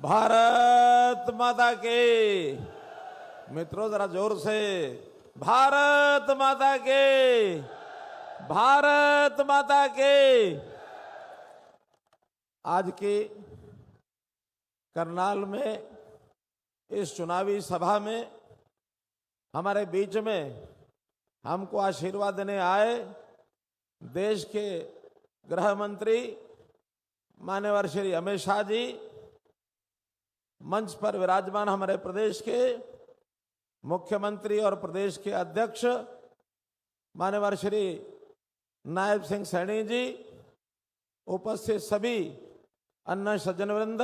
भारत माता के। मित्रों जरा जोर से, भारत माता के, भारत माता के। आज की करनाल में इस चुनावी सभा में हमारे बीच में हमको आशीर्वाद देने आए देश के गृह मंत्री माननीय श्री अमित शाह जी, मंच पर विराजमान हमारे प्रदेश के मुख्यमंत्री और प्रदेश के अध्यक्ष माननीय श्री नायब सिंह सैनी जी, उपस्थित सभी अन्य सज्जनवृंद,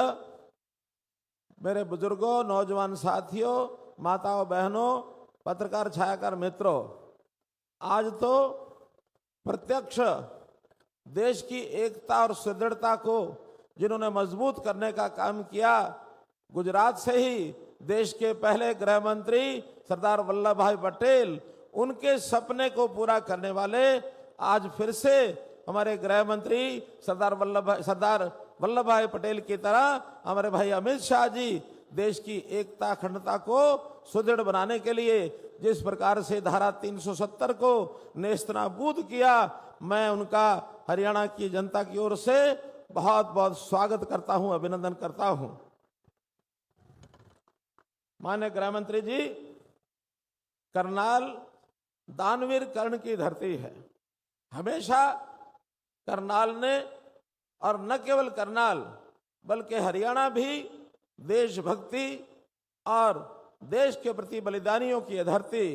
मेरे बुजुर्गों, नौजवान साथियों, माताओं बहनों, पत्रकार छायाकार मित्रों, आज तो प्रत्यक्ष देश की एकता और सुदृढ़ता को जिन्होंने मजबूत करने का काम किया, गुजरात से ही देश के पहले गृह मंत्री सरदार वल्लभ भाई पटेल, उनके सपने को पूरा करने वाले आज फिर से हमारे गृह मंत्री सरदार वल्लभ भाई पटेल की तरह हमारे भाई अमित शाह जी देश की एकता अखंडता को सुदृढ़ बनाने के लिए जिस प्रकार से धारा 370 को नेस्तनाबूद किया, मैं उनका हरियाणा की जनता की ओर से बहुत बहुत स्वागत करता हूं, अभिनंदन करता हूं। माननीय गृह मंत्री जी, करनाल दानवीर कर्ण की धरती है। हमेशा करनाल ने, और न केवल करनाल बल्कि हरियाणा भी देशभक्ति और देश के प्रति बलिदानियों की धरती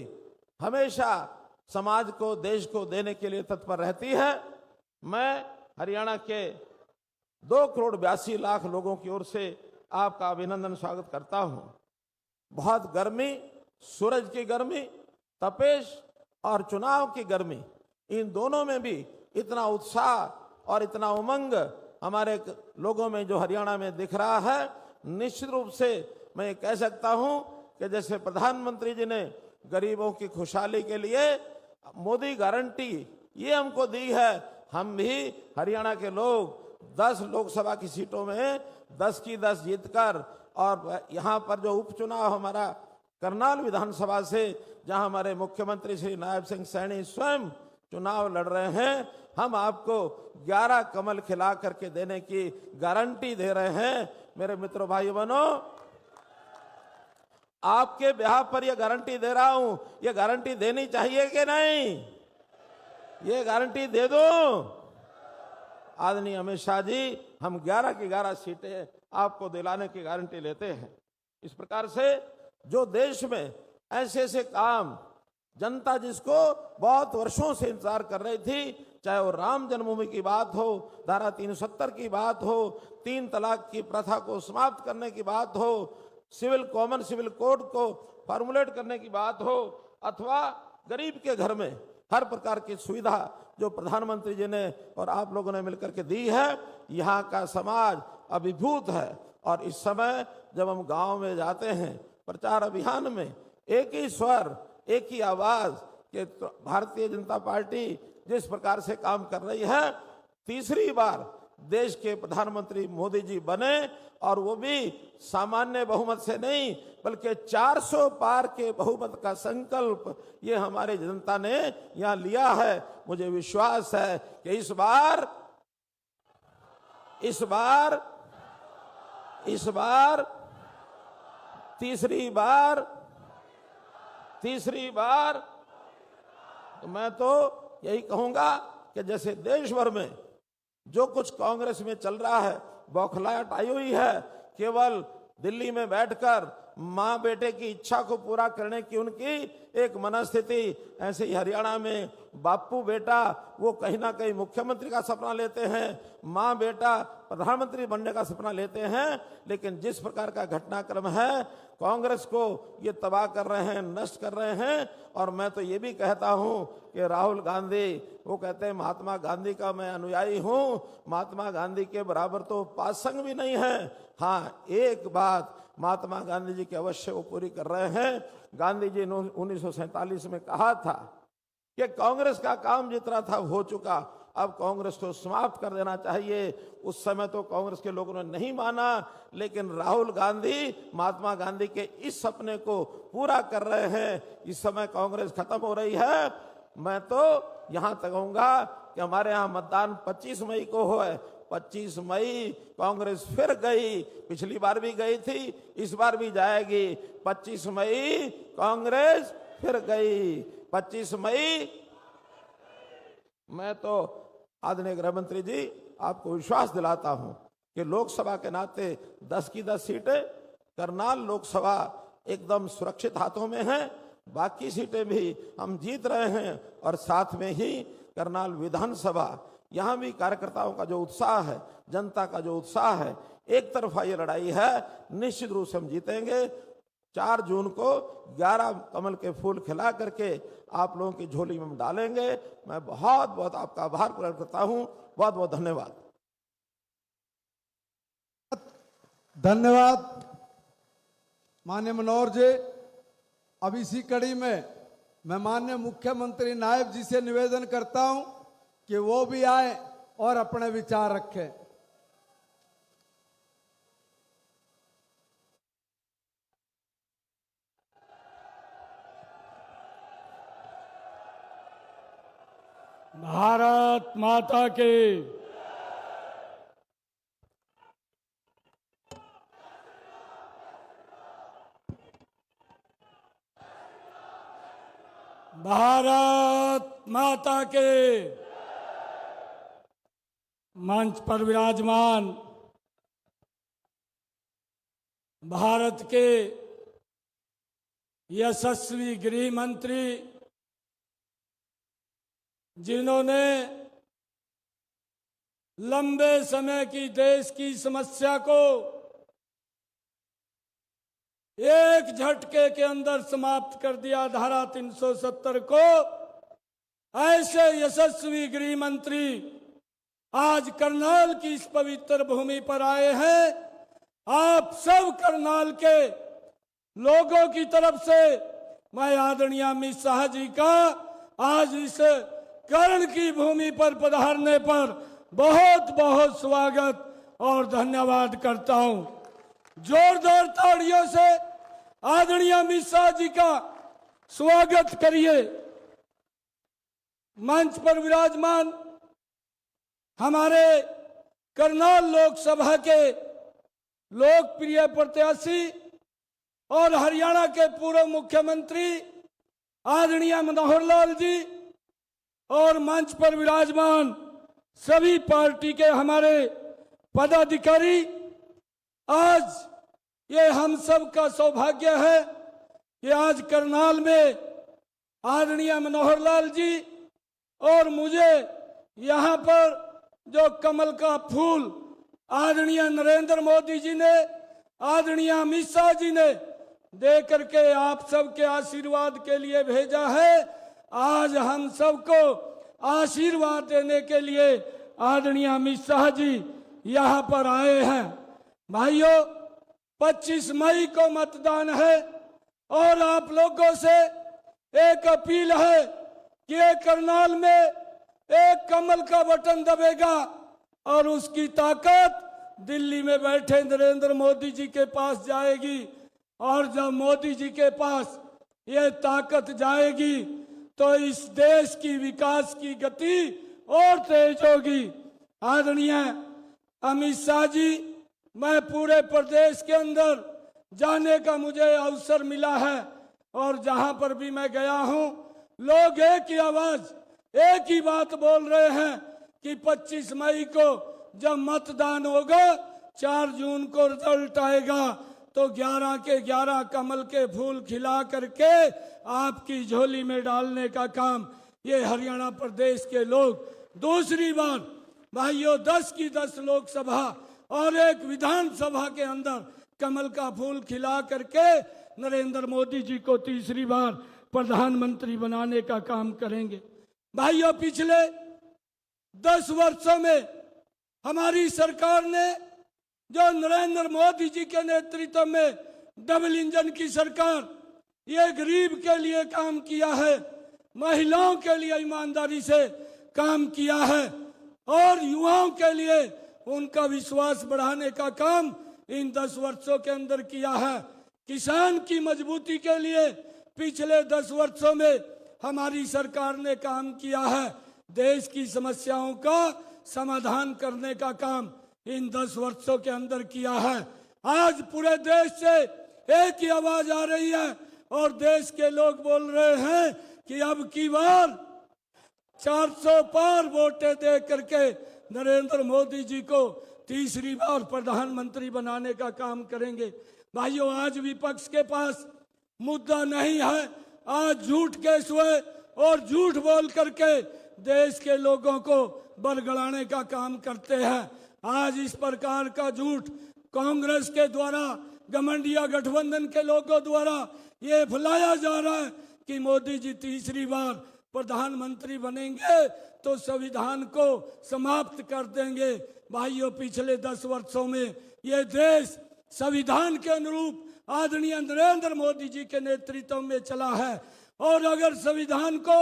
हमेशा समाज को, देश को देने के लिए तत्पर रहती है। मैं हरियाणा के 2,82,00,000 लोगों की ओर से आपका अभिनंदन स्वागत करता हूं। बहुत गर्मी, सूरज की गर्मी, तपेश और चुनाव की गर्मी, इन दोनों में भी इतना उत्साह और इतना उमंग हमारे लोगों में जो हरियाणा में दिख रहा है, निश्चित रूप से मैं कह सकता हूं कि जैसे प्रधानमंत्री जी ने गरीबों की खुशहाली के लिए मोदी गारंटी ये हमको दी है, हम भी हरियाणा के लोग 10 लोकसभा की सीटों में 10 की 10 जीतकर, और यहाँ पर जो उपचुनाव हमारा करनाल विधानसभा से जहाँ हमारे मुख्यमंत्री श्री नायब सिंह सैनी स्वयं चुनाव लड़ रहे हैं, हम आपको 11 कमल खिला करके देने की गारंटी दे रहे हैं। मेरे मित्रों, भाई बहनों, आपके ब्याह पर यह गारंटी दे रहा हूं। यह गारंटी देनी चाहिए कि नहीं? ये गारंटी दे दो आदरणीय अमित शाह जी, हम 11 की 11 सीटें आपको दिलाने की गारंटी लेते हैं। इस प्रकार से जो देश में ऐसे ऐसे काम जनता जिसको बहुत वर्षों से इंतजार कर रही थी, चाहे वो राम जन्मभूमि की बात हो, धारा 370 की बात हो, 3 तलाक की प्रथा को समाप्त करने की बात हो, कॉमन सिविल कोड को फॉर्मुलेट करने की बात हो, अथवा गरीब के घर में हर प्रकार की सुविधा जो प्रधानमंत्री जी ने और आप लोगों ने मिलकर के दी है, यहाँ का समाज अभिभूत है। और इस समय जब हम गांव में जाते हैं प्रचार अभियान में, एक ही स्वर, एक ही आवाज कि भारतीय जनता पार्टी जिस प्रकार से काम कर रही है, तीसरी बार देश के प्रधानमंत्री मोदी जी बने, और वो भी सामान्य बहुमत से नहीं बल्कि 400 पार के बहुमत का संकल्प ये हमारी जनता ने यहाँ लिया है। मुझे विश्वास है कि इस बार तीसरी बार तो मैं तो यही कहूंगा कि जैसे देश भर में जो कुछ कांग्रेस में चल रहा है, बौखलाहट आई हुई है, केवल दिल्ली में बैठकर माँ बेटे की इच्छा को पूरा करने की उनकी एक मनस्थिति, ऐसे ही हरियाणा में बापू बेटा वो कहीं ना कहीं मुख्यमंत्री का सपना लेते हैं, माँ बेटा प्रधानमंत्री बनने का सपना लेते हैं। लेकिन जिस प्रकार का घटनाक्रम है, कांग्रेस को ये तबाह कर रहे हैं, नष्ट कर रहे हैं। और मैं तो ये भी कहता हूँ कि राहुल गांधी, वो कहते हैं महात्मा गांधी का मैं अनुयायी हूँ, महात्मा गांधी के बराबर तो पासंग भी नहीं है। हाँ, एक बात महात्मा गांधी जी की अवश्य वो पूरी कर रहे हैं। गांधी जी ने 1947 में कहा था कि कांग्रेस का काम जितना था हो चुका, अब कांग्रेस को समाप्त कर देना चाहिए। उस समय तो कांग्रेस के लोगों ने नहीं माना, लेकिन राहुल गांधी महात्मा गांधी के इस सपने को पूरा कर रहे हैं। इस समय कांग्रेस खत्म हो रही है। मैं तो यहां तक कहूंगा कि हमारे यहां मतदान 25 मई को हो। 25 मई कांग्रेस फिर गई, पिछली बार भी गई थी, इस बार भी जाएगी। 25 मई कांग्रेस फिर गई। 25 मई मैं तो आदरणीय गृह मंत्री जी आपको विश्वास दिलाता हूं कि लोकसभा के नाते 10 की 10 सीटें, करनाल लोकसभा एकदम सुरक्षित हाथों में है। बाकी सीटें भी हम जीत रहे हैं और साथ में ही करनाल विधानसभा, यहां भी कार्यकर्ताओं का जो उत्साह है, जनता का जो उत्साह है, एक तरफा ये लड़ाई है, निश्चित रूप से हम जीतेंगे। 4 जून को 11 कमल के फूल खिला करके आप लोगों की झोली में डालेंगे। मैं बहुत बहुत आपका आभार प्रकट करता हूं। बहुत बहुत धन्यवाद। धन्यवाद माननीय मनोहर जी। अब इसी कड़ी में मैं माननीय मुख्यमंत्री नायब जी से निवेदन करता हूं कि वो भी आए और अपने विचार रखें। भारत माता की भारत माता के मंच पर विराजमान भारत के यशस्वी गृह मंत्री, जिन्होंने लंबे समय की देश की समस्या को एक झटके के अंदर समाप्त कर दिया, धारा 370 को, ऐसे यशस्वी गृह मंत्री आज करनाल की इस पवित्र भूमि पर आए हैं। आप सब करनाल के लोगों की तरफ से मैं आदरणीय अमित शाह जी का आज इस कर्ण की भूमि पर पधारने पर बहुत बहुत स्वागत और धन्यवाद करता हूं। जोरदार तालियों से आदरणीय अमित शाह जी का स्वागत करिए। मंच पर विराजमान हमारे करनाल लोकसभा के लोकप्रिय प्रत्याशी और हरियाणा के पूर्व मुख्यमंत्री आदरणीय मनोहर लाल जी और मंच पर विराजमान सभी पार्टी के हमारे पदाधिकारी, आज ये हम सब का सौभाग्य है कि आज करनाल में आदरणीय मनोहर लाल जी और मुझे यहाँ पर जो कमल का फूल आदरणीय नरेंद्र मोदी जी ने, आदरणीय अमित शाह जी ने दे करके आप सबके आशीर्वाद के लिए भेजा है। आज हम सबको आशीर्वाद देने के लिए आदरणीय अमित शाह जी यहाँ पर आए हैं। भाइयों, 25 मई को मतदान है और आप लोगों से एक अपील है कि एक करनाल में एक कमल का बटन दबेगा और उसकी ताकत दिल्ली में बैठे नरेंद्र मोदी जी के पास जाएगी। और जब मोदी जी के पास ये ताकत जाएगी तो इस देश की विकास की गति और तेज होगी। आदरणीय अमित शाह जी, मैं पूरे प्रदेश के अंदर जाने का मुझे अवसर मिला है और जहां पर भी मैं गया हूं, लोग एक ही आवाज, एक ही बात बोल रहे हैं कि 25 मई को जब मतदान होगा, 4 जून को रिजल्ट आएगा तो 11 के 11 कमल के फूल खिला करके आपकी झोली में डालने का काम ये हरियाणा प्रदेश के लोग दूसरी बार, भाइयों, 10 की 10 लोकसभा और एक विधानसभा के अंदर कमल का फूल खिला करके नरेंद्र मोदी जी को तीसरी बार प्रधानमंत्री बनाने का काम करेंगे। भाइयों, पिछले 10 वर्षों में हमारी सरकार ने, जो नरेंद्र मोदी जी के नेतृत्व में डबल इंजन की सरकार, ये गरीब के लिए काम किया है, महिलाओं के लिए ईमानदारी से काम किया है और युवाओं के लिए उनका विश्वास बढ़ाने का काम इन 10 वर्षों के अंदर किया है। किसान की मजबूती के लिए पिछले 10 वर्षों में हमारी सरकार ने काम किया है। देश की समस्याओं का समाधान करने का काम इन 10 वर्षों के अंदर किया है। आज पूरे देश से एक ही आवाज आ रही है और देश के लोग बोल रहे हैं कि अब की बार 400 पार वोटें दे करके नरेंद्र मोदी जी को तीसरी बार प्रधानमंत्री बनाने का काम करेंगे। भाइयों, आज विपक्ष के पास मुद्दा नहीं है। आज झूठ केस हुए और झूठ बोल करके देश के लोगों को बरगलाने का काम करते हैं। आज इस प्रकार का झूठ कांग्रेस के द्वारा, घमंडिया गठबंधन के लोगों द्वारा ये फैलाया जा रहा है कि मोदी जी तीसरी बार प्रधानमंत्री बनेंगे तो संविधान को समाप्त कर देंगे। भाइयों, पिछले 10 वर्षों में ये देश संविधान के अनुरूप आदरणीय नरेंद्र मोदी जी के नेतृत्व में चला है और अगर संविधान को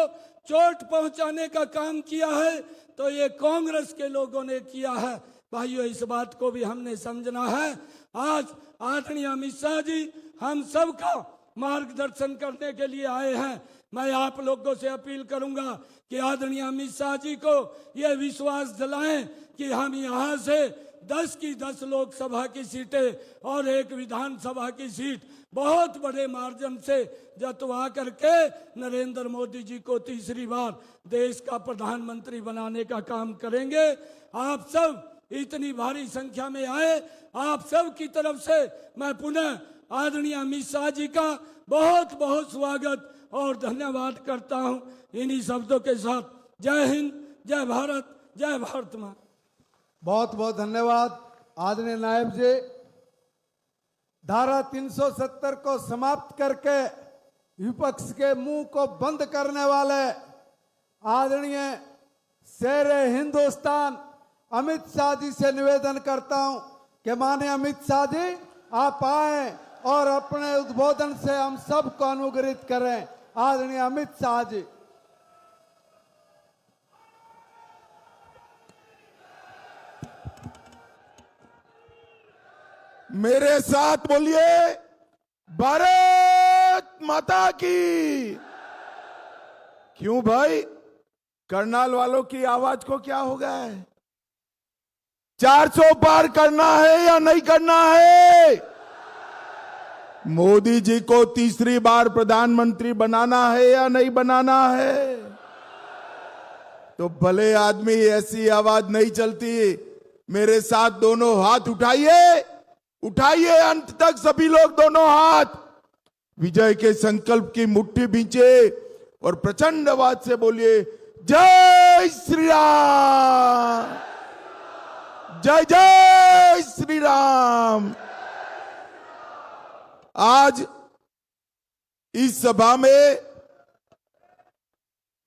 चोट पहुंचाने का काम किया है तो ये कांग्रेस के लोगों ने किया है। भाइयों, इस बात को भी हमने समझना है। आज आदरणीय अमित शाह जी हम सबका मार्गदर्शन करने के लिए आए हैं। मैं आप लोगों से अपील करूंगा कि आदरणीय अमित शाह जी को यह विश्वास दिलाएं कि हम यहाँ से 10 की 10 लोकसभा की सीटें और एक विधानसभा की सीट बहुत बड़े मार्जिन से जतवा करके नरेंद्र मोदी जी को तीसरी बार देश का प्रधानमंत्री बनाने का काम करेंगे। आप सब इतनी भारी संख्या में आए, आप सब की तरफ से मैं पुनः आदरणीय अमित शाह जी का बहुत बहुत स्वागत और धन्यवाद करता हूं। इन्हीं शब्दों के साथ जय हिंद, जय भारत, जय भारत मां। बहुत बहुत धन्यवाद आदरणीय नायब जी। धारा 370 को समाप्त करके विपक्ष के मुंह को बंद करने वाले आदरणीय शेरे हिंदुस्तान अमित शाह जी से निवेदन करता हूं कि माननीय अमित शाह जी आप आए और अपने उद्बोधन से हम सबको अनुग्रहित करें। आदरणीय अमित शाह जी। मेरे साथ बोलिए भारत माता की। क्यों भाई, करनाल वालों की आवाज को क्या हो गया है? 400 पार करना है या नहीं करना है? मोदी जी को तीसरी बार प्रधानमंत्री बनाना है या नहीं बनाना है? तो भले आदमी ऐसी आवाज नहीं चलती। मेरे साथ दोनों हाथ उठाइए, उठाइए अंत तक सभी लोग दोनों हाथ। विजय के संकल्प की मुट्ठी भींचे और प्रचंड आवाज से बोलिए जय श्री राम, जय जय श्री राम। आज इस सभा में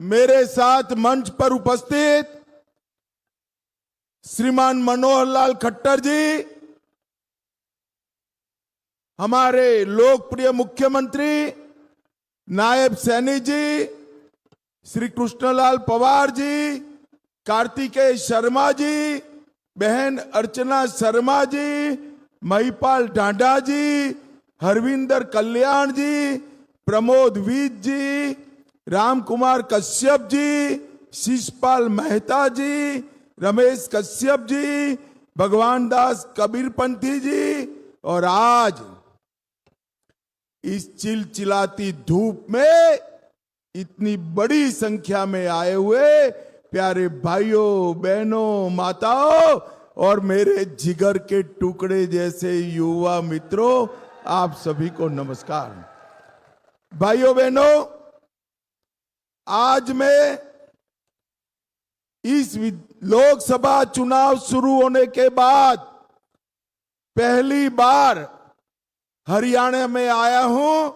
मेरे साथ मंच पर उपस्थित श्रीमान मनोहर लाल खट्टर जी, हमारे लोकप्रिय मुख्यमंत्री नायब सैनी जी, श्री कृष्णलाल पवार जी, कार्तिकेय शर्मा जी, बहन अर्चना शर्मा जी, महिपाल डांडा जी, हरविंदर कल्याण जी, प्रमोद वीत जी, राम कुमार कश्यप जी, शिषपाल मेहता जी, रमेश कश्यप जी, भगवान दास कबीरपंथी जी और आज इस चिलचिलाती धूप में इतनी बड़ी संख्या में आए हुए प्यारे भाइयों बहनों माताओं और मेरे जिगर के टुकड़े जैसे युवा मित्रों, आप सभी को नमस्कार। भाइयों बहनों, आज मैं इस लोकसभा चुनाव शुरू होने के बाद पहली बार हरियाणा में आया हूं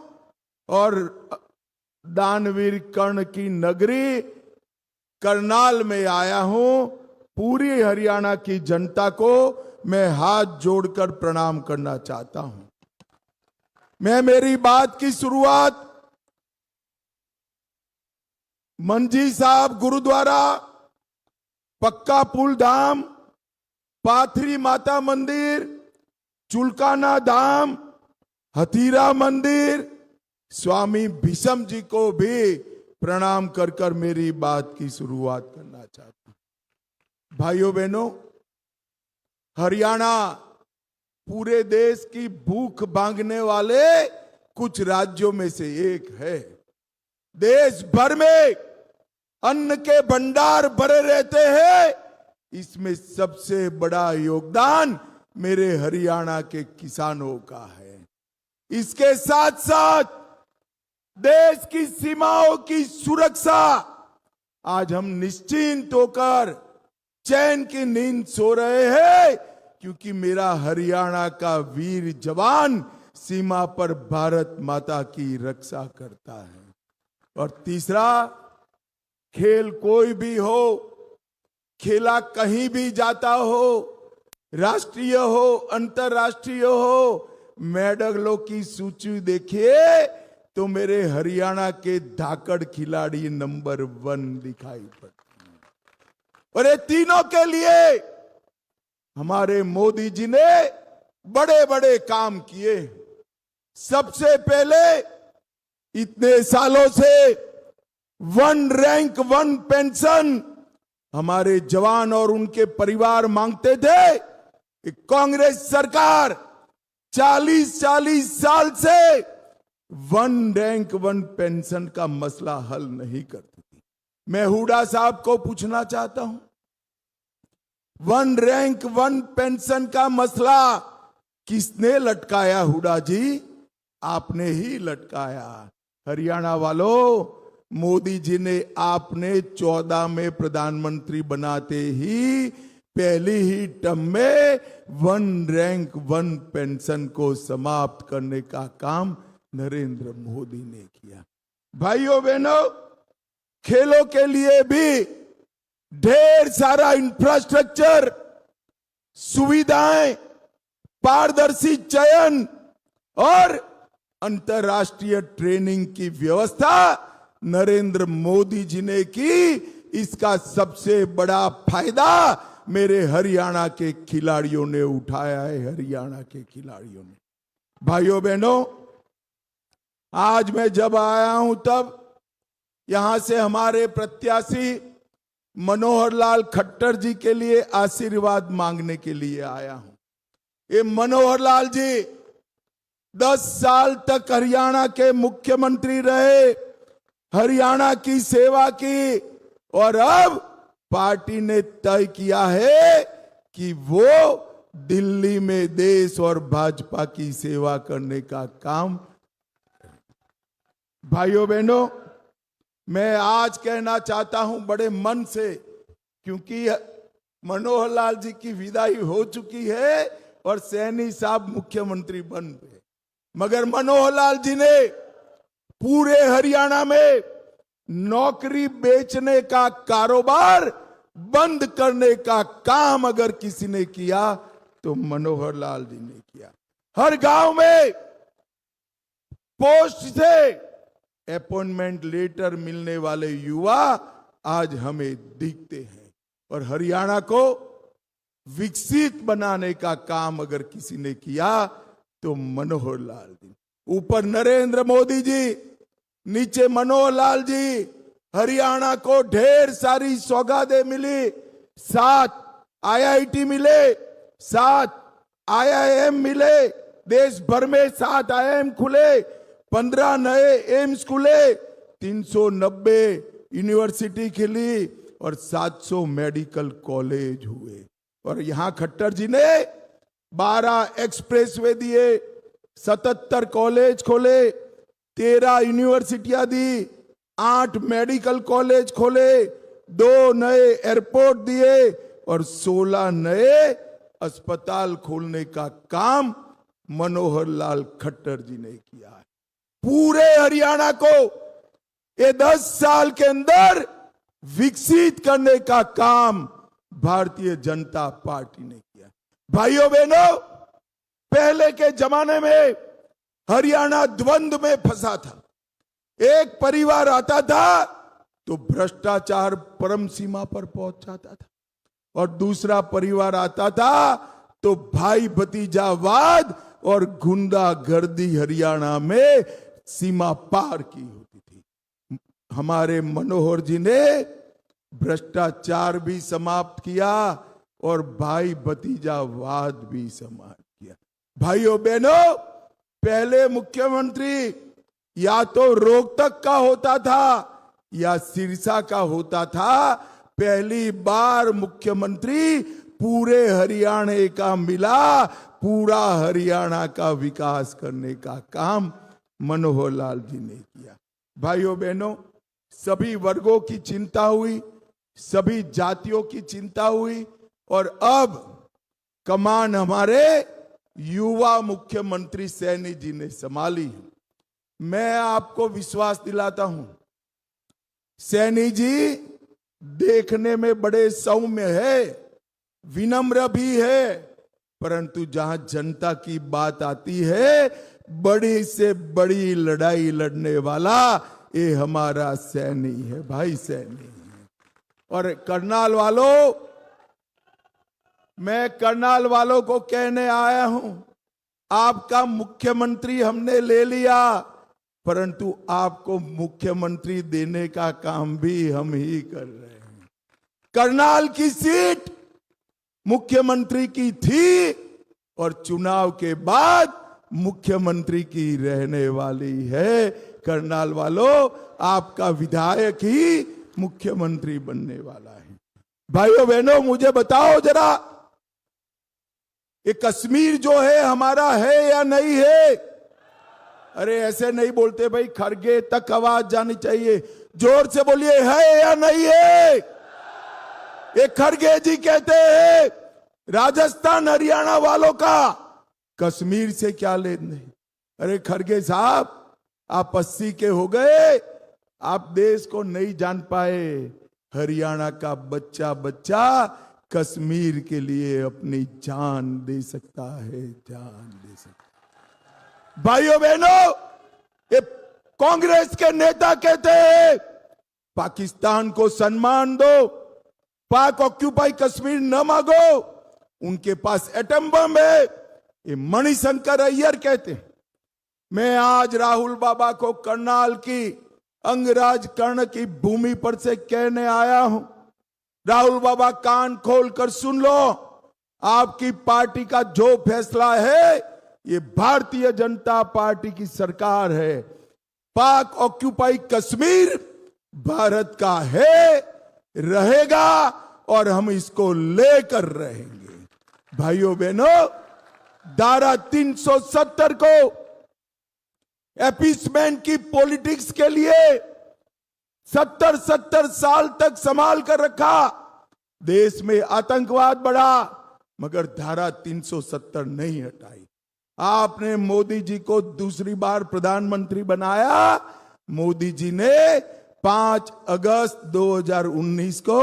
और दानवीर कर्ण की नगरी करनाल में आया हूं। पूरी हरियाणा की जनता को मैं हाथ जोड़कर प्रणाम करना चाहता हूं। मैं मेरी बात की शुरुआत मंजी साहब गुरुद्वारा पक्का पुल धाम, पाथरी माता मंदिर, चुलकाना धाम, हथीरा मंदिर, स्वामी भीष्म जी को भी प्रणाम कर कर मेरी बात की शुरुआत करना चाहता हूं। भाइयों बहनों, हरियाणा पूरे देश की भूख भांगने वाले कुछ राज्यों में से एक है। देश भर में अन्न के भंडार भरे रहते हैं, इसमें सबसे बड़ा योगदान मेरे हरियाणा के किसानों का है। इसके साथ साथ देश की सीमाओं की सुरक्षा, आज हम निश्चिंत होकर चैन की नींद सो रहे हैं, क्योंकि मेरा हरियाणा का वीर जवान सीमा पर भारत माता की रक्षा करता है। और तीसरा, खेल कोई भी हो, खेला कहीं भी जाता हो, राष्ट्रीय हो अंतरराष्ट्रीय हो, मेडलों की सूची देखिए तो मेरे हरियाणा के धाकड़ खिलाड़ी नंबर 1 दिखाई पड़ते हैं। और ये तीनों के लिए हमारे मोदी जी ने बड़े बड़े काम किए। सबसे पहले, इतने सालों से 1 रैंक 1 पेंशन हमारे जवान और उनके परिवार मांगते थे। कांग्रेस सरकार 40 साल से 1 रैंक 1 पेंशन का मसला हल नहीं करती थी। मैं हुड्डा साहब को पूछना चाहता हूं, 1 रैंक 1 पेंशन का मसला किसने लटकाया? हुड्डा जी, आपने ही लटकाया। हरियाणा वालों, मोदी जी ने आपने 14 में प्रधानमंत्री बनाते ही पहली ही टर्म में 1 रैंक 1 पेंशन को समाप्त करने का काम नरेंद्र मोदी ने किया। भाइयों बहनों, खेलों के लिए भी ढेर सारा इंफ्रास्ट्रक्चर, सुविधाएं, पारदर्शी चयन और अंतर्राष्ट्रीय ट्रेनिंग की व्यवस्था नरेंद्र मोदी जी ने की। इसका सबसे बड़ा फायदा मेरे हरियाणा के खिलाड़ियों ने उठाया है। हरियाणा के खिलाड़ियों ने, भाइयों बहनों, आज मैं जब आया हूं तब यहां से हमारे प्रत्याशी मनोहर लाल खट्टर जी के लिए आशीर्वाद मांगने के लिए आया हूं। ये मनोहर लाल जी 10 साल तक हरियाणा के मुख्यमंत्री रहे, हरियाणा की सेवा की, और अब पार्टी ने तय किया है कि वो दिल्ली में देश और भाजपा की सेवा करने का काम। भाइयों बहनों, मैं आज कहना चाहता हूं बड़े मन से, क्योंकि मनोहर लाल जी की विदाई हो चुकी है और सैनी साहब मुख्यमंत्री बन गए, मगर मनोहर लाल जी ने पूरे हरियाणा में नौकरी बेचने का कारोबार बंद करने का काम अगर किसी ने किया तो मनोहर लाल जी ने किया। हर गांव में पोस्ट से अपॉइंटमेंट लेटर मिलने वाले युवा आज हमें दिखते हैं, और हरियाणा को विकसित बनाने का काम अगर किसी ने किया तो मनोहर लाल जी। ऊपर नरेंद्र मोदी जी, नीचे मनोहर लाल जी। हरियाणा को ढेर सारी सौगातें मिली, 7 IIT मिले, 7 IIM मिले, देश भर में 7 IIM खुले, 15 नए एम्स खुले, 390 यूनिवर्सिटी खुली और 700 मेडिकल कॉलेज हुए। और यहां खट्टर जी ने 12 एक्सप्रेसवे दिए, 77 कॉलेज खोले, 13 यूनिवर्सिटियां दी, 8 मेडिकल कॉलेज खोले, 2 नए एयरपोर्ट दिए और 16 नए अस्पताल खोलने का काम मनोहर लाल खट्टर जी ने किया है। पूरे हरियाणा को ये 10 साल के अंदर विकसित करने का काम भारतीय जनता पार्टी ने किया। भाइयों बहनों, पहले के जमाने में हरियाणा द्वंद्व में फंसा था। एक परिवार आता था तो भ्रष्टाचार परम सीमा पर पहुंच जाता था, और दूसरा परिवार आता था तो भाई भतीजावाद और गुंडागर्दी हरियाणा में सीमा पार की होती थी। हमारे मनोहर जी ने भ्रष्टाचार भी समाप्त किया और भाई भतीजावाद भी समाप्त किया। भाइयों बहनों, पहले मुख्यमंत्री या तो रोहतक का होता था या सिरसा का होता था। पहली बार मुख्यमंत्री पूरे हरियाणा का मिला। पूरा हरियाणा का विकास करने का काम मनोहर लाल जी ने किया। भाइयों बहनों, सभी वर्गों की चिंता हुई, सभी जातियों की चिंता हुई और अब कमान हमारे युवा मुख्यमंत्री सैनी जी ने संभाली है। मैं आपको विश्वास दिलाता हूं, सैनी जी देखने में बड़े सौम्य है, विनम्र भी है, परंतु जहां जनता की बात आती है, बड़ी से बड़ी लड़ाई लड़ने वाला ये हमारा सैनी है, भाई सैनी है। और करनाल वालों, मैं करनाल वालों को कहने आया हूं, आपका मुख्यमंत्री हमने ले लिया, परंतु आपको मुख्यमंत्री देने का काम भी हम ही कर रहे हैं। करनाल की सीट मुख्यमंत्री की थी और चुनाव के बाद मुख्यमंत्री की रहने वाली है। करनाल वालों, आपका विधायक ही मुख्यमंत्री बनने वाला है। भाइयों बहनों, मुझे बताओ जरा, ये कश्मीर जो है हमारा है या नहीं है? अरे ऐसे नहीं बोलते भाई, खरगे तक आवाज जानी चाहिए, जोर से बोलिए, है या नहीं है? ये खरगे जी कहते हैं राजस्थान हरियाणा वालों का कश्मीर से क्या लेन देन। अरे खरगे साहब, आप 80 के हो गए, आप देश को नहीं जान पाए। हरियाणा का बच्चा बच्चा कश्मीर के लिए अपनी जान दे सकता है, जान दे सकता है। भाइयों बहनों, ये कांग्रेस के नेता कहते हैं पाकिस्तान को सम्मान दो, पाक ऑक्यूपाई कश्मीर न मांगो, उनके पास एटम बम है। ये मणिशंकर अय्यर कहते हैं। मैं आज राहुल बाबा को करनाल की अंगराज कर्ण की भूमि पर से कहने आया हूं, राहुल बाबा कान खोलकर सुन लो, आपकी पार्टी का जो फैसला है, ये भारतीय जनता पार्टी की सरकार है। पाक ऑक्यूपाई कश्मीर भारत का है, रहेगा और हम इसको लेकर रहेंगे। भाइयों बहनों, धारा 370 को अपीसमेंट की पॉलिटिक्स के लिए 70 साल तक संभाल कर रखा। देश में आतंकवाद बढ़ा, मगर धारा 370 नहीं हटाई। आपने मोदी जी को दूसरी बार प्रधानमंत्री बनाया। मोदी जी ने 5 अगस्त 2019 को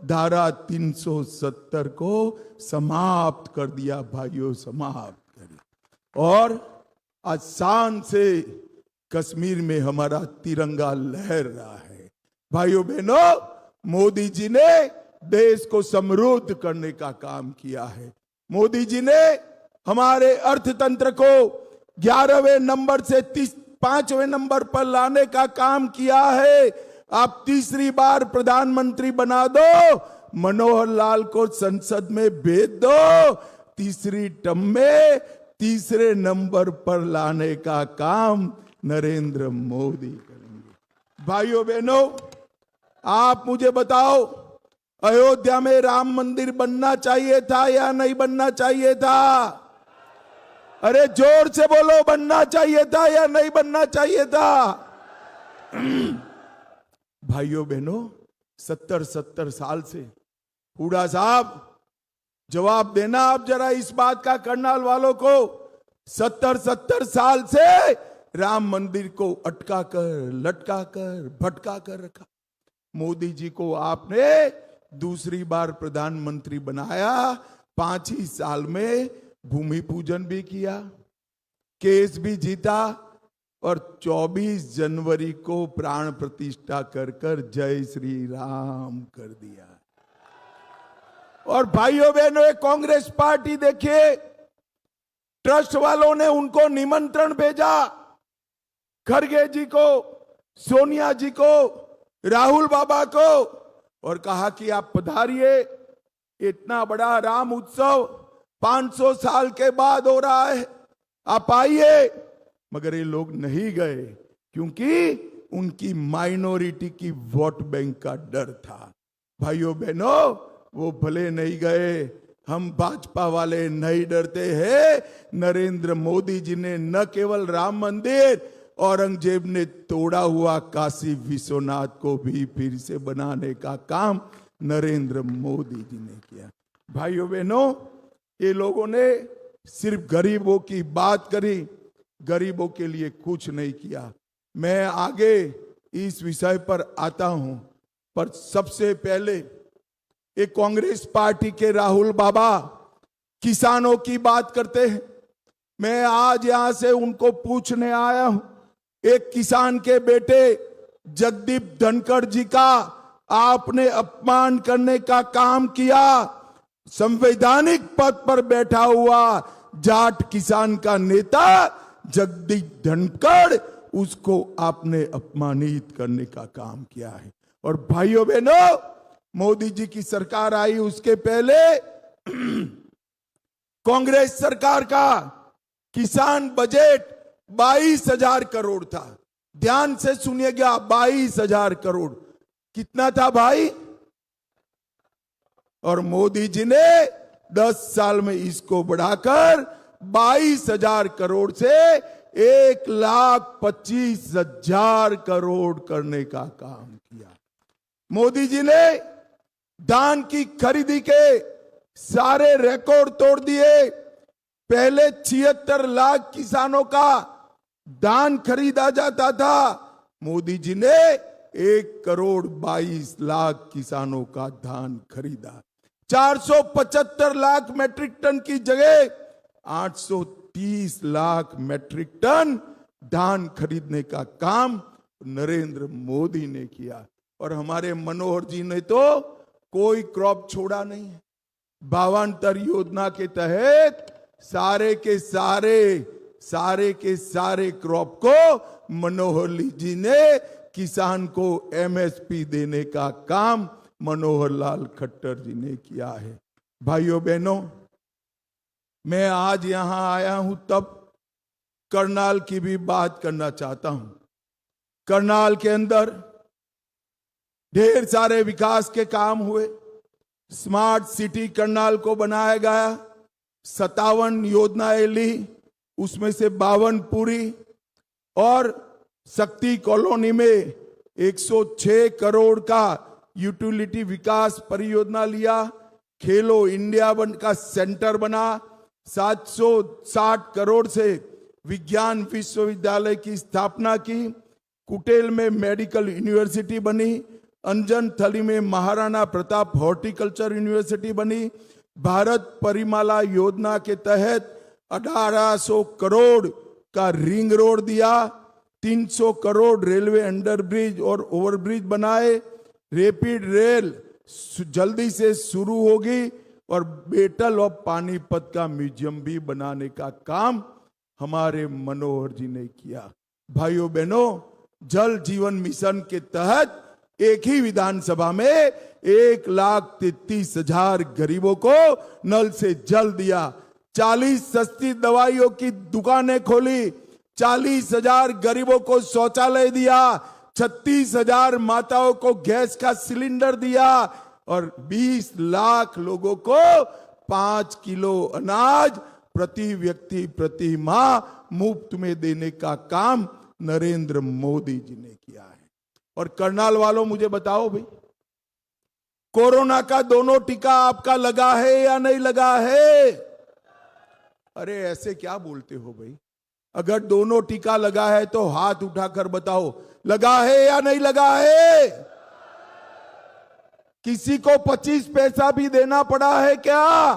धारा 370 को समाप्त कर दिया। भाइयों, समाप्त कर दिया। और आज शान से कश्मीर में हमारा तिरंगा लहर रहा है। भाइयों बहनों, मोदी जी ने देश को समृद्ध करने का काम किया है। मोदी जी ने हमारे अर्थतंत्र को 11वें नंबर से 5वें नंबर पर लाने का काम किया है। आप तीसरी बार प्रधानमंत्री बना दो, मनोहर लाल को संसद में भेज दो, तीसरी टर्म में तीसरे नंबर पर लाने का काम नरेंद्र मोदी करेंगे। भाइयों बहनों, आप मुझे बताओ, अयोध्या में राम मंदिर बनना चाहिए था या नहीं बनना चाहिए था? अरे जोर से बोलो, बनना चाहिए था या नहीं बनना चाहिए था? भाइयों बहनों, 70 साल से, हुड्डा साहब जवाब देना आप जरा इस बात का, करनाल वालों को, 70 साल से राम मंदिर को अटका कर, लटका कर, भटका कर रखा। मोदी जी को आपने दूसरी बार प्रधानमंत्री बनाया, 5 ही साल में भूमि पूजन भी किया, केस भी जीता और 24 जनवरी को प्राण प्रतिष्ठा कर कर जय श्री राम कर दिया। और भाइयों बहनों, कांग्रेस पार्टी देखिए, ट्रस्ट वालों ने उनको निमंत्रण भेजा, खड़गे जी को, सोनिया जी को, राहुल बाबा को, और कहा कि आप पधारिए, इतना बड़ा राम उत्सव 500 साल के बाद हो रहा है, आप आइए। मगर ये लोग नहीं गए क्योंकि उनकी माइनॉरिटी की वोट बैंक का डर था। भाइयों बहनों, वो भले नहीं गए, हम भाजपा वाले नहीं डरते हैं। नरेंद्र मोदी जी ने न केवल राम मंदिर, औरंगजेब ने तोड़ा हुआ काशी विश्वनाथ को भी फिर से बनाने का काम नरेंद्र मोदी जी ने किया। भाइयों बहनों, ये लोगों ने सिर्फ गरीबों की बात करी, गरीबों के लिए कुछ नहीं किया। मैं आगे इस विषय पर आता हूं, पर सबसे पहले एक कांग्रेस पार्टी के राहुल बाबा किसानों की बात करते हैं। मैं आज यहां से उनको पूछने आया हूं, एक किसान के बेटे जगदीप धनखड़ जी का आपने अपमान करने का काम किया। संवैधानिक पद पर बैठा हुआ जाट किसान का नेता जगदीप धनखड़, उसको आपने अपमानित करने का काम किया है। और भाइयों बहनों, मोदी जी की सरकार आई उसके पहले कांग्रेस सरकार का किसान बजट 22,000 करोड़ था। ध्यान से सुनिएगा, 22,000 करोड़ कितना था भाई? और मोदी जी ने 10 साल में इसको बढ़ाकर 22,000 करोड़ से 1,25,000 करोड़ करने का काम किया। मोदी जी ने धान की खरीदी के सारे रिकॉर्ड तोड़ दिए। पहले 76 लाख किसानों का धान खरीदा जाता था, मोदी जी ने 1,22,00,000 किसानों का धान खरीदा। 475 लाख मैट्रिक टन की जगह 830 लाख मैट्रिक टन धान खरीदने का काम नरेंद्र मोदी ने किया। और हमारे मनोहर जी ने तो कोई क्रॉप छोड़ा नहीं है। भावांतर योजना के तहत सारे के सारे क्रॉप को मनोहर जी ने किसान को एमएसपी देने का काम मनोहर लाल खट्टर जी ने किया है। भाइयों बहनों, मैं आज यहां आया हूं तब करनाल की भी बात करना चाहता हूं। करनाल के अंदर ढेर सारे विकास के काम हुए। स्मार्ट सिटी करनाल को बनाया गया, 57 योजनाएं ली, उसमें से 52 पूरी। और शक्ति कॉलोनी में 106 करोड़ का यूटिलिटी विकास परियोजना लिया। खेलो इंडिया का सेंटर बना। 760 करोड़ से विज्ञान विश्वविद्यालय की स्थापना की। कुटेल में मेडिकल यूनिवर्सिटी बनी। अंजन थली में महाराणा प्रताप हॉर्टिकल्चर यूनिवर्सिटी बनी। भारत परिमाला योजना के तहत 1800 करोड़ का रिंग रोड दिया। 300 करोड़ रेलवे अंडरब्रिज और ओवरब्रिज बनाए। रैपिड रेल जल्दी से शुरू होगी और बैटल ऑफ पानीपत का म्यूजियम भी बनाने का काम हमारे मनोहर जी ने किया। भाइयों बहनों, जल जीवन मिशन के तहत एक ही विधानसभा में 1,33,000 गरीबों को नल से जल दिया। 40 सस्ती दवाइयों की दुकानें खोली। 40,000 गरीबों को शौचालय दिया। 36,000 माताओं को गैस का सिलेंडर दिया और 20 लाख लोगों को 5 किलो अनाज प्रति व्यक्ति प्रति माह मुफ्त में देने का काम नरेंद्र मोदी जी ने किया है। और करनाल वालों, मुझे बताओ भाई, कोरोना का दोनों टीका आपका लगा है या नहीं लगा है? अरे ऐसे क्या बोलते हो भाई? अगर दोनों टीका लगा है तो हाथ उठाकर बताओ, लगा है या नहीं लगा है? किसी को 25 पैसा भी देना पड़ा है क्या?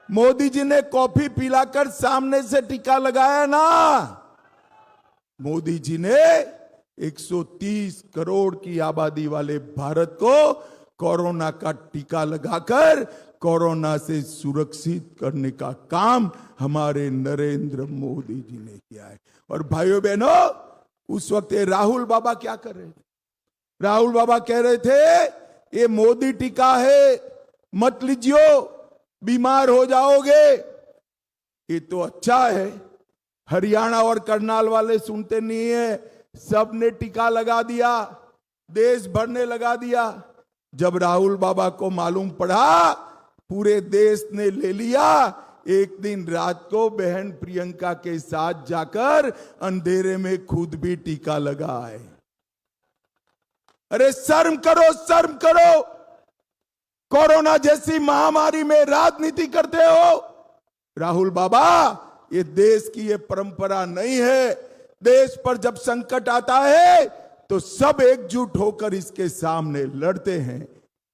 मोदी जी ने कॉफी पिलाकर सामने से टीका लगाया ना। मोदी जी ने 130 करोड़ की आबादी वाले भारत को कोरोना का टीका लगाकर कोरोना से सुरक्षित करने का काम हमारे नरेंद्र मोदी जी ने किया है। और भाइयों बहनों, उस वक्त ये राहुल बाबा क्या कर रहे थे? राहुल बाबा कह रहे थे ये मोदी टीका है, मत लीजियो, बीमार हो जाओगे। ये तो अच्छा है, हरियाणा और करनाल वाले सुनते नहीं है, सबने टीका लगा दिया, देश भर ने लगा दिया। जब राहुल बाबा को मालूम पड़ा, पूरे देश ने ले लिया। एक दिन रात को बहन प्रियंका के साथ जाकर अंधेरे में खुद भी टीका लगाए। अरे शर्म करो, शर्म करो। कोरोना जैसी महामारी में राजनीति करते हो। राहुल बाबा, ये देश की ये परंपरा नहीं है। देश पर जब संकट आता है तो सब एकजुट होकर इसके सामने लड़ते हैं।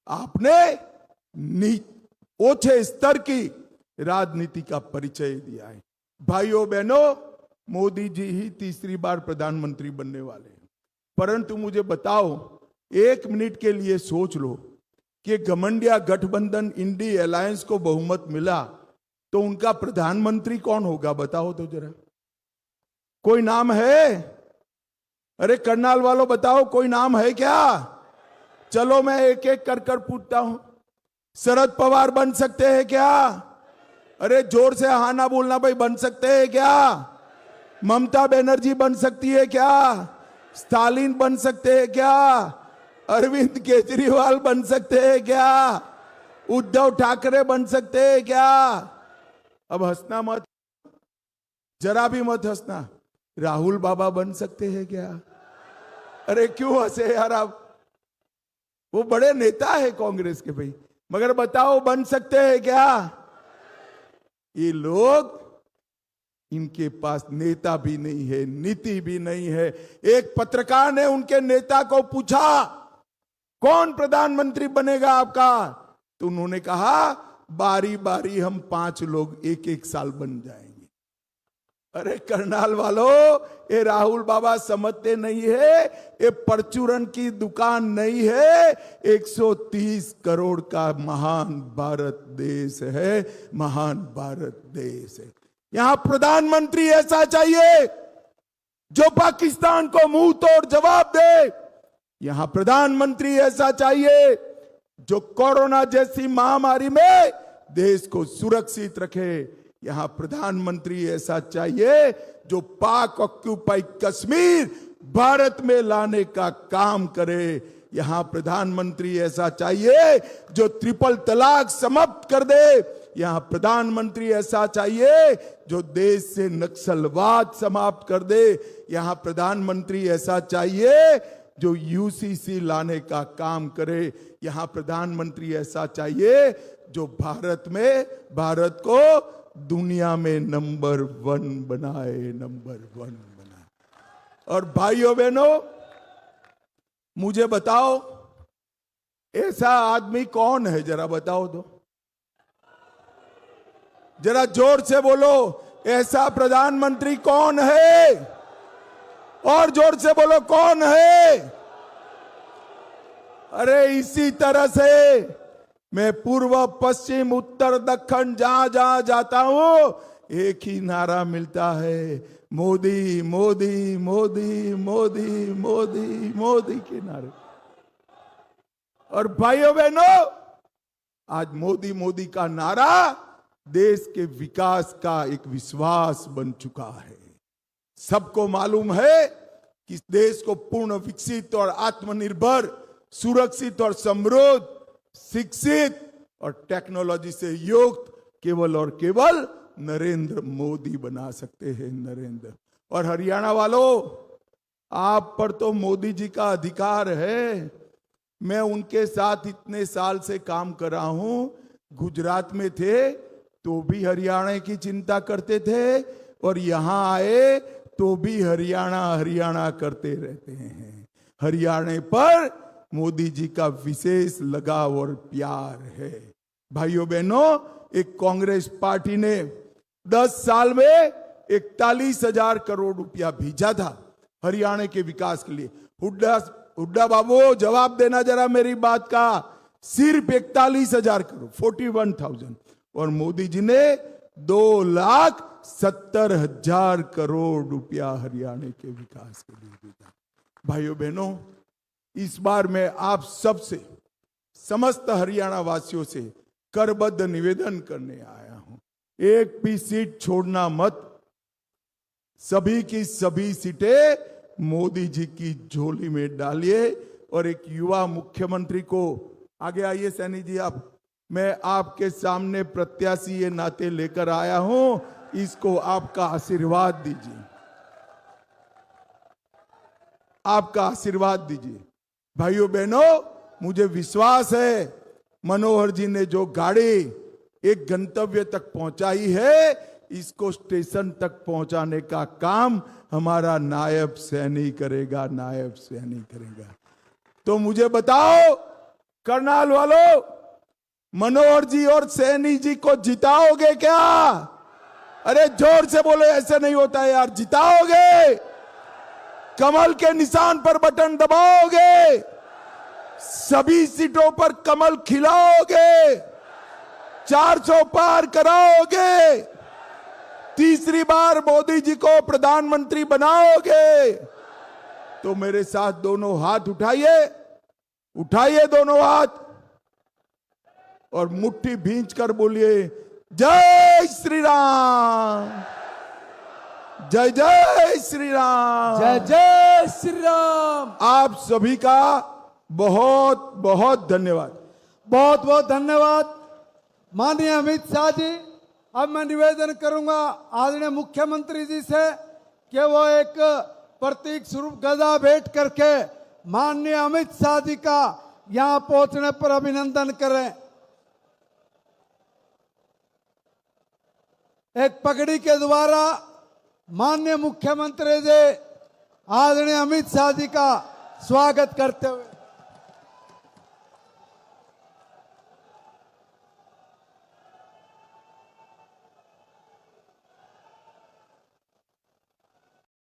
आपने ओछे स्तर की राजनीति का परिचय दिया है। भाइयों बहनों, मोदी जी ही तीसरी बार प्रधानमंत्री बनने वाले हैं। परंतु मुझे बताओ, 1 मिनट के लिए सोच लो कि घमंडिया गठबंधन इंडी अलायंस को बहुमत मिला तो उनका प्रधानमंत्री कौन होगा? बताओ तो जरा, कोई नाम है? अरे करनाल वालों बताओ, कोई नाम है क्या? चलो मैं एक एक कर पूछता हूं। शरद पवार बन सकते हैं क्या? अरे जोर से हाँ ना बोलना भाई, बन सकते हैं क्या? ममता बनर्जी बन सकती है क्या? स्टालिन बन सकते हैं क्या? अरविंद केजरीवाल बन सकते हैं क्या? उद्धव ठाकरे बन सकते हैं क्या? अब हंसना मत, जरा भी मत हंसना। राहुल बाबा बन सकते हैं क्या? अरे क्यों हंसे यार आप? वो बड़े नेता है कांग्रेस के भाई, मगर बताओ बन सकते हैं क्या? ये लोग, इनके पास नेता भी नहीं है, नीति भी नहीं है। एक पत्रकार ने उनके नेता को पूछा, कौन प्रधानमंत्री बनेगा आपका? तो उन्होंने कहा, बारी बारी हम 5 लोग 1-1 साल बन जाएंगे। अरे करनाल वालों, ये राहुल बाबा समझते नहीं है, ये परचूरन की दुकान नहीं है। 130 करोड़ का महान भारत देश है, महान भारत देश है। यहां प्रधानमंत्री ऐसा चाहिए जो पाकिस्तान को मुंह तोड़ जवाब दे। यहां प्रधानमंत्री ऐसा चाहिए जो कोरोना जैसी महामारी में देश को सुरक्षित रखे। यहां प्रधानमंत्री ऐसा चाहिए जो पाक ऑक्यूपाई कश्मीर भारत में लाने का काम करे। यहां प्रधानमंत्री ऐसा चाहिए जो ट्रिपल तलाक समाप्त कर दे। यहां प्रधानमंत्री ऐसा चाहिए जो देश से नक्सलवाद समाप्त कर दे। यहां प्रधानमंत्री ऐसा चाहिए जो यूसीसी लाने का काम करे। यहां प्रधानमंत्री ऐसा चाहिए जो भारत को दुनिया में नंबर 1 बनाए, नंबर 1 बनाए। और भाइयों बहनों, मुझे बताओ ऐसा आदमी कौन है? जरा बताओ तो, जरा जोर से बोलो, ऐसा प्रधानमंत्री कौन है? और जोर से बोलो, कौन है? अरे इसी तरह से मैं पूर्व पश्चिम उत्तर दक्षिण जहां जहां जाता हूं, एक ही नारा मिलता है, मोदी मोदी मोदी मोदी मोदी मोदी के नारे। और भाइयों बहनों, आज मोदी मोदी का नारा देश के विकास का एक विश्वास बन चुका है। सबको मालूम है कि देश को पूर्ण विकसित और आत्मनिर्भर, सुरक्षित और समृद्ध, शिक्षित और टेक्नोलॉजी से युक्त केवल और केवल नरेंद्र मोदी बना सकते हैं। नरेंद्र। और हरियाणा वालों, आप पर तो मोदी जी का अधिकार है। मैं उनके साथ इतने साल से काम कर रहा हूं। गुजरात में थे तो भी हरियाणा की चिंता करते थे, और यहां आए तो भी हरियाणा हरियाणा करते रहते हैं। हरियाणा पर मोदी जी का विशेष लगाव और प्यार है। भाइयों बहनों, एक कांग्रेस पार्टी ने 10 साल में 41,000 करोड़ रुपया भेजा था हरियाणा के विकास के लिए। हुड्डा बाबू, जवाब देना जरा मेरी बात का। सिर्फ 41,000 करोड़ 41,000, और मोदी जी ने 2,70,000 करोड़ रुपया हरियाणा के विकास के लिए दिया। भाइयों बहनों, इस बार मैं आप सबसे, समस्त हरियाणा वासियों से करबद्ध निवेदन करने आया हूं, एक भी सीट छोड़ना मत। सभी की सभी सीटें मोदी जी की झोली में डालिए। और एक युवा मुख्यमंत्री को, आगे आइए सैनी जी आप, मैं आपके सामने प्रत्याशी ये नाते लेकर आया हूं, इसको आपका आशीर्वाद दीजिए, आपका आशीर्वाद दीजिए। भाइयों बहनों, मुझे विश्वास है मनोहर जी ने जो गाड़ी एक गंतव्य तक पहुंचाई है, इसको स्टेशन तक पहुंचाने का काम हमारा नायब सैनी करेगा, नायब सैनी करेगा। तो मुझे बताओ करनाल वालों, मनोहर जी और सैनी जी को जिताओगे क्या? अरे जोर से बोलो, ऐसे नहीं होता है यार, जिताओगे? कमल के निशान पर बटन दबाओगे? सभी सीटों पर कमल खिलाओगे? 400 पार कराओगे? तीसरी बार मोदी जी को प्रधानमंत्री बनाओगे? तो मेरे साथ दोनों हाथ उठाइए, उठाइए दोनों हाथ और मुट्ठी भींच कर बोलिए जय श्री राम, जय जय श्री राम, जय जय श्री राम। आप सभी का बहुत बहुत धन्यवाद। बहुत बहुत धन्यवाद माननीय अमित शाह जी। अब मैं निवेदन करूंगा आदरणीय मुख्यमंत्री जी से कि वो एक प्रतीक स्वरूप गदा भेंट करके माननीय अमित शाह जी का यहां पहुंचने पर अभिनंदन करें। एक पगड़ी के द्वारा माननीय मुख्यमंत्री जी आदरणीय अमित शाह जी का स्वागत करते हुए